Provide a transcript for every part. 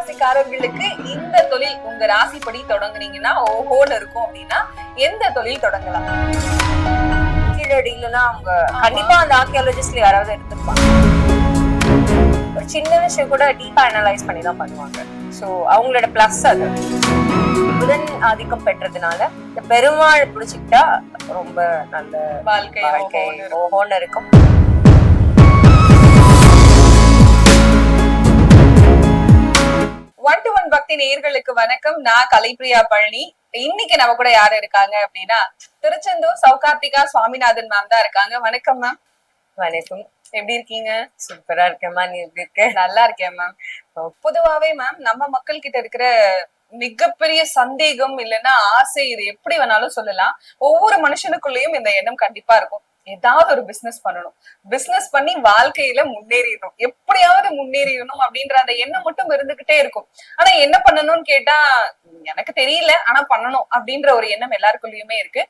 ராசிக்காரர்களுக்கு இந்த தொழில் உங்க ராசிப்படி தொடங்குனீங்கன்னா ஓஹோன்னு இருக்கும் அப்படின்னா எந்த தொழில் தொடங்கலாம்? கீழடியிலலாம் அவங்க கண்டிப்பா அந்த ஆர்கியாலஜிஸ்ட்ல யாராவது எடுத்துருப்பாங்க. ஒரு சின்ன விஷயம் கூட டீப்பா அனலைஸ் பண்ணி தான் பண்ணுவாங்க. சோ அவங்களோட பிளஸ் அது. புதன் ஆதிக்கம் பெற்றதுனால இந்த பெருமாள் பிடிச்சிக்கிட்டா ரொம்ப நல்ல வாழ்க்கை ஓஹோன்னு இருக்கும். ஒன் டு ஒன் பக்தி நேயர்களுக்கு வணக்கம். நான் கலைப்பிரியா பழனி. இன்னைக்கு நம்ம கூட யாரு இருக்காங்க அப்படின்னா திருச்செந்தூர் சௌகார்த்திகா சுவாமிநாதன் மேம் தான் இருக்காங்க. வணக்கம் மேம். வணக்கம். எப்படி இருக்கீங்க? சூப்பரா இருக்கேம்மா, நீ எப்படி இருக்க? நல்லா இருக்கேன் மேம். பொதுவாவே மேம் நம்ம மக்கள் கிட்ட இருக்கிற மிகப்பெரிய சந்தேகம் இல்லைன்னா ஆசை, இது எப்படி வேணாலும் சொல்லலாம், ஒவ்வொரு மனுஷனுக்குள்ளேயும் இந்த எண்ணம் கண்டிப்பா இருக்கும். ஏதாவது ஒரு பிசினஸ் பண்ணணும், பிசினஸ் பண்ணி வாழ்க்கையில முன்னேறிடணும், எப்படியாவது முன்னேறிடணும் அப்படின்ற அந்த எண்ணம் மட்டும் இருந்துகிட்டே இருக்கும். ஆனா என்ன பண்ணணும்னு கேட்டா எனக்கு தெரியல, ஆனா பண்ணணும் அப்படின்ற ஒரு எண்ணம் எல்லாருக்குள்ளயுமே இருக்கு.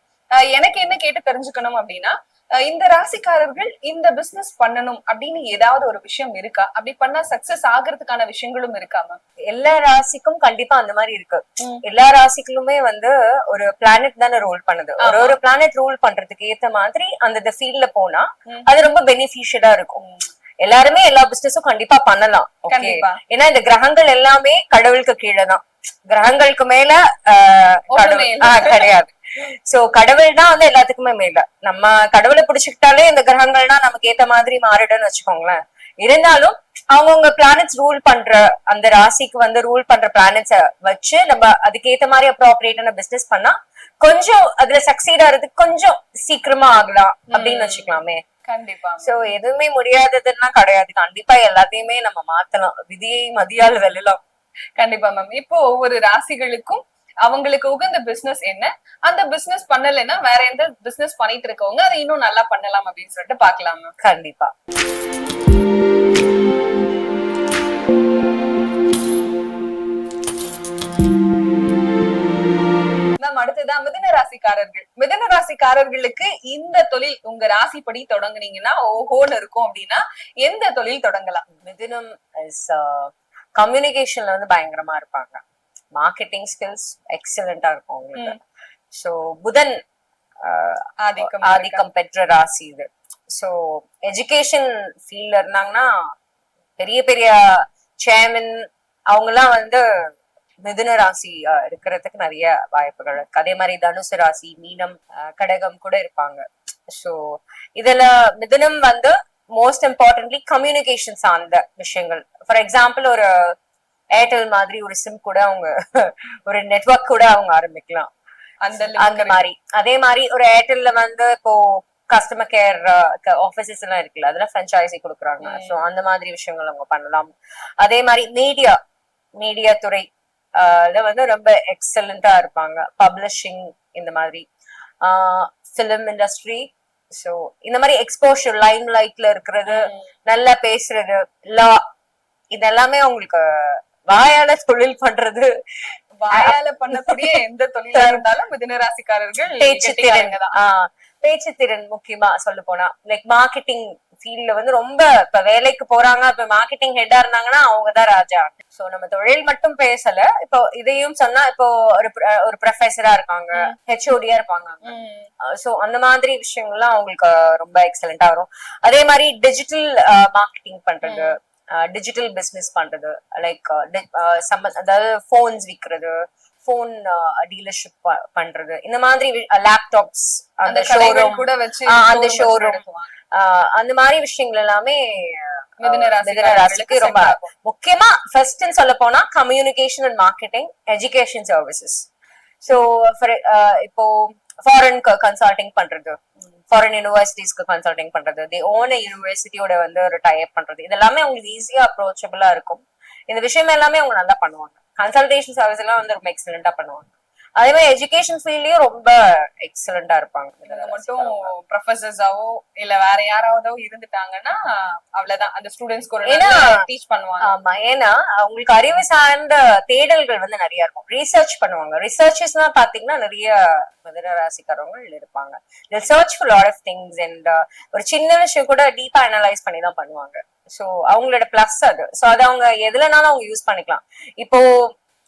எனக்கு என்ன கேட்டு தெரிஞ்சுக்கணும் அப்படின்னா, இந்த ராசிக்காரர்கள் இந்த பிசினஸ் பண்ணணும் அப்படின்னு ஏதாவது ஒரு விஷயம் இருக்கா? அப்படி பண்ணா சக்சஸ் ஆகிறதுக்கான விஷயங்களும் இருக்காமா? எல்லா ராசிக்கும் கண்டிப்பா அந்த மாதிரி இருக்கு. எல்லா ராசிகளுமே வந்து ஒரு பிளானட் தானே ரூல் பண்ணுது. ஒரு பிளானட் ரூல் பண்றதுக்கு ஏத்த மாதிரி அந்த ஃபீல்ட்ல போனா அது ரொம்ப பெனிஃபிஷியலா இருக்கும். எல்லாருமே எல்லா பிசினஸும் கண்டிப்பா பண்ணலாம். ஏன்னா இந்த கிரகங்கள் எல்லாமே கடவுளுக்கு கீழே தான். கிரகங்களுக்கு மேல கிடையாது. சோ கடவுள் தான் வந்து எல்லாத்துக்குமே மேல. நம்ம கடவுளை பிடிச்சுக்கிட்டாலே இந்த கிரகங்கள்னா நமக்கு ஏத்த மாதிரி மாறிடும்னு வச்சுக்கோங்களேன். இருந்தாலும் அவங்கவுங்க பிளானட்ஸ் ரூல் பண்ற அந்த ராசிக்கு வந்து ரூல் பண்ற பிளானட்ஸ வச்சு நம்ம அதுக்கேத்த மாதிரி அப்ரோப்ரியேட்டான பிசினஸ் பண்ணா கொஞ்சம் அதுல சக்சீட் ஆகிறதுக்கு கொஞ்சம் சீக்கிரமா ஆகலாம் அப்படின்னு வச்சுக்கலாமே. கண்டிப்பா. சோ எதுவுமே முடியாததுன்னா கிடையாது. கண்டிப்பா எல்லாத்தையுமே நம்ம மாத்தலாம். விதியை மதியால் வெல்லலாம். கண்டிப்பா மேம். இப்போ ஒவ்வொரு ராசிகளுக்கும் அவங்களுக்கு உகந்த பிசினஸ் என்ன, அந்த பிசினஸ் பண்ணலைன்னா வேற எந்த பிசினஸ் பண்ணிட்டு இருக்கவங்க அதை இன்னும் நல்லா பண்ணலாம் அப்படின்னு சொல்லிட்டு பாக்கலாம் மேம். கண்டிப்பா. மேம் அடுத்ததான் மிதுன ராசிக்காரர்கள். மிதுன ராசிக்காரர்களுக்கு இந்த தொழில் உங்க ராசிப்படி தொடங்குனீங்கன்னா ஓஹோன்னு இருக்கும் அப்படின்னா எந்த தொழில் தொடங்கலாம்? மிதுனம் கம்யூனிகேஷன்ல வந்து பயங்கரமா இருப்பாங்க. மார்க்கெட்டிங் ஸ்கில்ஸ் எக்ஸலண்டா இருக்கும் உங்களுக்கு. சோ புதன் ஆதிக்கம் பெற்ற ராசி இது. சோ எஜுகேஷன் ஃபீல்ட்ல இருந்தாங்கன்னா பெரிய பெரிய சேர்மன் அவங்க எல்லாம் வந்து மிதுன ராசி இருக்கிறதுக்கு நிறைய வாய்ப்புகள் இருக்கு. அதே மாதிரி தனுசு ராசி, மீனம், கடகம் கூட இருப்பாங்க. சோ இதுல மிதுனம் வந்து மோஸ்ட் இம்பார்ட்டன்ட்லி கம்யூனிகேஷன் சார்ந்த விஷயங்கள். ஃபார் எக்ஸாம்பிள் ஒரு ஏர்டெல் மாதிரி ஒரு சிம் கூட அவங்க ஒரு நெட்வொர்க் கூட அவங்க ஆரம்பிக்கலாம் அந்த மாதிரி. அதே மாதிரி ஒரு ஏர்டெல்ல வந்து இப்போ கஸ்டமர் கேர் ஆபீசஸ் எல்லாம் இருக்குல்ல, அதுல பிரான்சைசி கொடுக்குறாங்க. சோ அந்த மாதிரி விஷயங்கள் அவங்க பண்ணலாம். அதே மாதிரி மீடியா துறை வந்து ரொம்ப எக்ஸலண்டா இருப்பாங்க. பப்ளிஷிங், இந்த மாதிரி பிலிம் இண்டஸ்ட்ரி. சோ இந்த மாதிரி எக்ஸ்போஷர், லைம் லைட்ல இருக்கிறது, நல்லா பேசுறது, லா, இதெல்லாமே அவங்களுக்கு வாயால தொழில் பண்றது. வாயால பண்ணக்கூடிய எந்த தொழிலா இருந்தாலும் மிதுன ராசிக்காரர்கள் பேச்சு திறன் முக்கியமா சொல்ல போனா லைக் மார்க்கெட்டிங் ஃபீல்ட்ல வந்து ரொம்ப இப்ப வேலைக்கு போறாங்க, இப்ப மார்க்கெட்டிங் ஹெட்டா இருந்தாங்கன்னா அவங்கதான் ராஜா. சோ நம்ம தொழில் மட்டும் பேசல, இப்போ இதையும் சொன்னா இப்போ ஒரு ப்ரொஃபஸரா இருக்காங்க, ஹெச்ஓடியா இருப்பாங்க. சோ அந்த மாதிரி விஷயங்கள்லாம் அவங்களுக்கு ரொம்ப எக்ஸலண்டா வரும். அதே மாதிரி டிஜிட்டல் மார்க்கெட்டிங் பண்றது, டிஜிட்டல் பிசினஸ் பண்றது, லைக் அதாவது போன்ஸ் விற்கிறது, போன் டீலர்ஷிப் பண்றது, இந்த மாதிரி லேப்டாப்ஸ், அந்த ஷோரூம் கூட வச்சு அந்த ஷோரூம், அந்த மாதிரி விஷயங்கள் எல்லாமே மிதுன ராசிக்கு ரொம்ப முக்கியமா. ஃபர்ஸ்ட் சொல்ல போனா communication and marketing, education services. So இப்போ ஃபாரின் கன்சல்டிங் பண்றது, ஃபாரின் யூனிவர்சிட்டிஸ்க்கு கன்சல்டிங் பண்றது, தி ஓன் யூனிவர்சிட்டியோட வந்து ஒரு டைப் பண்றது, இதெல்லாமே அவங்களுக்கு ஈஸியா அப்ரோச்சபிளா இருக்கும். இந்த விஷயம் எல்லாமே அவங்க நல்லா பண்ணுவாங்க. கன்சல்டேஷன் சர்வீஸ் எல்லாம் வந்து ரொம்ப எக்ஸலண்டா பண்ணுவாங்க. அதே மாதிரி எஜுகேஷன் ஃபீல்ட்லயும் ரொம்ப எக்ஸலண்டா இருப்பாங்க. மட்டும் ப்ரொஃபசர்ஸாவோ இல்ல வேற யாராவதோ இருந்துட்டாங்கன்னா அவ்வளவுதான், அந்த ஸ்டூடெண்ட்ஸ்க்கு டீச் பண்ணுவாங்க. ஆமா, ஏன்னா அவங்களுக்கு அறிவு சார்ந்த தேடல்கள் வந்து நிறைய இருக்கும். ரிசர்ச் பண்ணுவாங்க. ரிசர்ச்சஸ் எல்லாம் பாத்தீங்கன்னா நிறைய மிதுன ராசிக்காரவங்க இருப்பாங்க. Search for lot of things and ஒரு சின்ன விஷயம் கூட டீப்பா அனலைஸ் பண்ணி தான் பண்ணுவாங்க. சோ அவங்களோட பிளஸ் அது. சோ அது அவங்க எதுலனாலும் அவங்க யூஸ் பண்ணிக்கலாம். இப்போ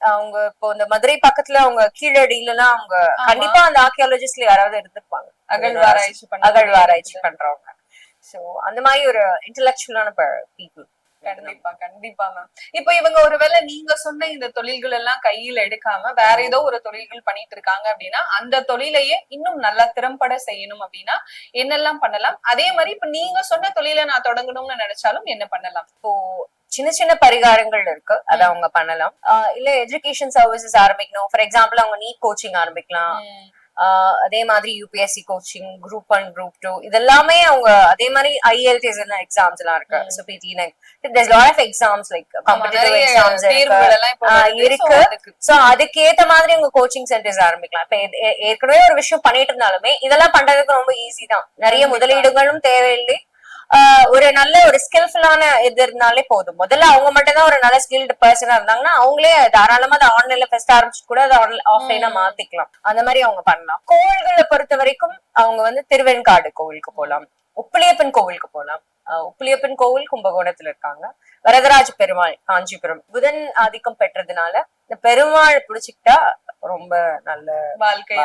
அவங்க இப்போ இந்த மதுரை பக்கத்துல அவங்க கீழடியிலலாம் அவங்க கண்டிப்பா அந்த ஆர்கியாலஜிஸ்ட்ல யாராவது இருந்திருப்பாங்க, அகழ்வாராய்ச்சி பண்றவங்க. சோ அந்த மாதிரி ஒரு இன்டெலெக்சுவலான பீப்புள். கண்டிப்பா கண்டிப்பா மேம். இப்ப இவங்க ஒருவேளை நீங்க சொன்ன இந்த தொழில்கள் எல்லாம் கையில எடுக்காம வேற ஏதோ ஒரு தொழில்கள் பண்ணிட்டு இருக்காங்க அப்படின்னா அந்த தொழிலையே இன்னும் நல்லா திறம்பட செய்யணும் அப்படின்னா என்னெல்லாம் பண்ணலாம்? அதே மாதிரி இப்ப நீங்க சொன்ன தொழிலை நான் தொடங்கணும்னு நினைச்சாலும் என்ன பண்ணலாம்? இப்போ சின்ன சின்ன பரிகாரங்கள் இருக்கு, அதை அவங்க பண்ணலாம். இல்ல எஜுகேஷன் சர்வீசஸ் ஆரம்பிக்கணும், ஃபார் எக்ஸாம்பிள் அவங்க நீட் கோச்சிங் ஆரம்பிக்கலாம். அதே மாதிரி யூபிஎஸ்சி கோச்சிங், குரூப் 1 குரூப் 2 இதெல்லாமே அவங்க அதே மாதிரி IELTS எக்ஸாம்ஸ் எல்லாம் இருக்கு. So PT there's lot of exams like competitive exams இருக்கு. சோ அதுக்கேத்த மாதிரி உங்க கோச்சிங் சென்டர்ஸ் ஆரம்பிக்கலாம். இப்ப ஏற்கனவே ஒரு விஷயம் பண்ணிட்டு இருந்தாலுமே இதெல்லாம் பண்றதுக்கு ரொம்ப ஈஸி தான், நிறைய முதலீடுகளும் தேவையில்லை. ஒரு நல்ல ஒரு ஸ்கில்ஃபுல்லான இது இருந்தாலே போதும். முதல்ல அவங்க மட்டும் தான் ஒரு நல்ல ஸ்கில்டு பர்சனா இருந்தாங்கன்னா அவங்களே தாராளமா அதை ஆன்லைன்ல ஃபர்ஸ்ட் ஆரம்பிச்சு கூட அதை ஆஃப்லைனா மாத்திக்கலாம். அந்த மாதிரி அவங்க பண்ணலாம். கோவில்களை பொறுத்த வரைக்கும் அவங்க வந்து திருவெண்காடு கோவிலுக்கு போகலாம், உப்பிலியப்பன் கோவிலுக்கு போகலாம். உப்பிலியப்பன் கோவில் கும்பகோணத்துல இருக்காங்க. வரதராஜ பெருமாள் காஞ்சிபுரம். புதன் ஆதிக்கம் பெற்றதுனால இந்த பெருமாள் புடிச்சுக்கிட்டா ரொம்ப நல்ல வாழ்க்கை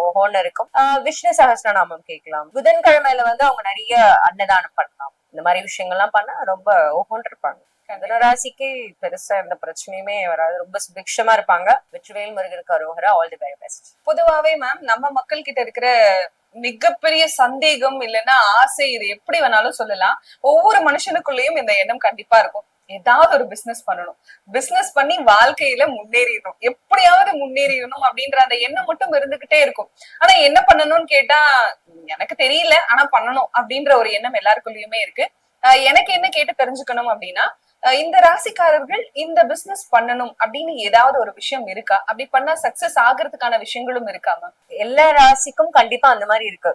ஓஹோன்னு இருக்கும். விஷ்ணு சகஸ்ரநாமம் கேட்கலாம். புதன்கிழமையில வந்து அவங்க நிறைய அன்னதானம் பண்ணலாம். இந்த மாதிரி விஷயங்கள்லாம் பண்ணா ரொம்ப ஓஹோன்னு இருப்பாங்க. கடகராசிக்கு பெருசா எந்த பிரச்சனையுமே வராது, ரொம்ப சுபிக்ஷமா இருப்பாங்க. வெற்றிவேல் முருகனுக்கு அரோகரா. All the very best. பொதுவாவே மேம் நம்ம மக்கள் கிட்ட இருக்கிற மிகப்பெரிய சந்தேகம் இல்லைன்னா ஆசை, இது எப்படி வேணாலும் சொல்லலாம், ஒவ்வொரு மனுஷனுக்குள்ளேயும் இந்த எண்ணம் கண்டிப்பா இருக்கும். ஏதாவது ஒரு பிசினஸ் பண்ணணும், பிசினஸ் பண்ணி வாழ்க்கையில முன்னேறிடணும், எப்படியாவது முன்னேறிடணும் அப்படின்ற அந்த எண்ணம் மட்டும் இருந்துகிட்டே இருக்கும். ஆனா என்ன பண்ணணும்னு கேட்டா எனக்கு தெரியல, ஆனா பண்ணணும் அப்படின்ற ஒரு எண்ணம் எல்லாருக்குள்ளயுமே இருக்கு. எனக்கு என்ன கேட்டு தெரிஞ்சுக்கணும் அப்படின்னா, இந்த ராசிக்காரர்கள் இந்த பிசினஸ் பண்ணணும் அப்படின்னு ஏதாவது ஒரு விஷயம் இருக்கா? அப்படி பண்ணா சக்சஸ் ஆகிறதுக்கான விஷயங்களும் இருக்காமா? எல்லா ராசிக்கும் கண்டிப்பா அந்த மாதிரி இருக்கு.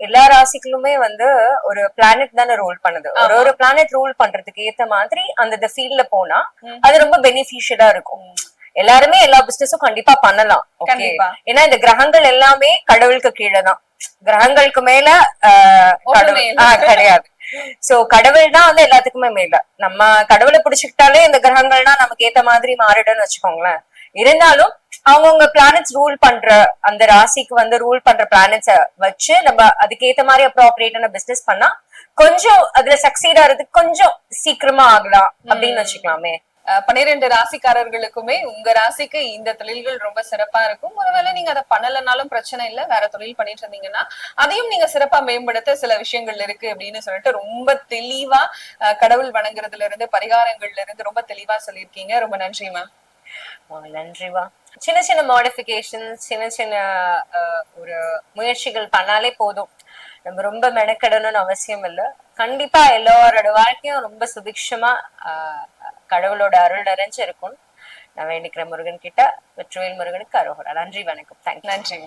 எல்லா ராசிகளுமே வந்து ஒரு பிளானட் தானே ரூல் பண்ணுது. ஒரு பிளானட் ரூல் பண்றதுக்கு ஏத்த மாதிரி அந்த ஃபீல்ட்ல போனா அது ரொம்ப பெனிஃபிஷியலா இருக்கும். எல்லாருமே எல்லா பிசினஸும் கண்டிப்பா பண்ணலாம். ஏன்னா இந்த கிரகங்கள் எல்லாமே கடவுளுக்கு கீழே தான், கிரகங்களுக்கு மேல கிடையாது. சோ கடவுள் தான் வந்து எல்லாத்துக்குமே மேல. நம்ம கடவுளை பிடிச்சுக்கிட்டாலே இந்த கிரகங்கள்னா நமக்கு ஏத்த மாதிரி மாறிடும்னு வச்சுக்கோங்களேன். இருந்தாலும் அவங்கவுங்க பிளானட்ஸ் ரூல் பண்ற அந்த ராசிக்கு வந்து ரூல் பண்ற பிளானட்ஸ வச்சு நம்ம அதுக்கேத்த மாதிரி அப்ரோப்ரியேட்டான பிசினஸ் பண்ணா கொஞ்சம் அதுல சக்சீட் ஆகிறதுக்கு கொஞ்சம் சீக்கிரமா ஆகலாம் அப்படின்னு வச்சுக்கலாமே. 12 ராசிக்காரர்களுக்குமே உங்க ராசிக்கு இந்த தொழில்கள் ரொம்ப சிறப்பா இருக்கும். ஒருவேளை நீங்க அதை பண்ணலனாலும் பிரச்சனை இல்ல, வேற தொழில் பண்ணிட்டு இருந்தீங்கன்னா அதையும் நீங்க சிறப்பா மேம்படுத்த சில விஷயங்கள் இருக்கு அப்படின்னு சொல்லிட்டு ரொம்ப தெளிவா கடவுள் வணங்குறதுல இருந்து பரிகாரங்கள்ல இருந்து ரொம்ப தெளிவா சொல்லியிருக்கீங்க. ரொம்ப நன்றி மேம். நன்றிவா. சின்ன சின்ன மாடிஃபிகேஷன்ஸ், சின்ன சின்ன ஒரு முயற்சிகள் பண்ணாலே போதும், நம்ம ரொம்ப மெனக்கெடணும்னு அவசியம் இல்லை. கண்டிப்பா எல்லாரோட வாழ்க்கையும் ரொம்ப சுபிக்ஷமா கடவுளோட அருள் நிறைஞ்சு இருக்கும். நான் வேண்டிக்கிற முருகன் கிட்ட. வெற்றிவேல் முருகனுக்கு அரோகரா. நன்றி, வணக்கம். தேங்க்யூ. நன்றி.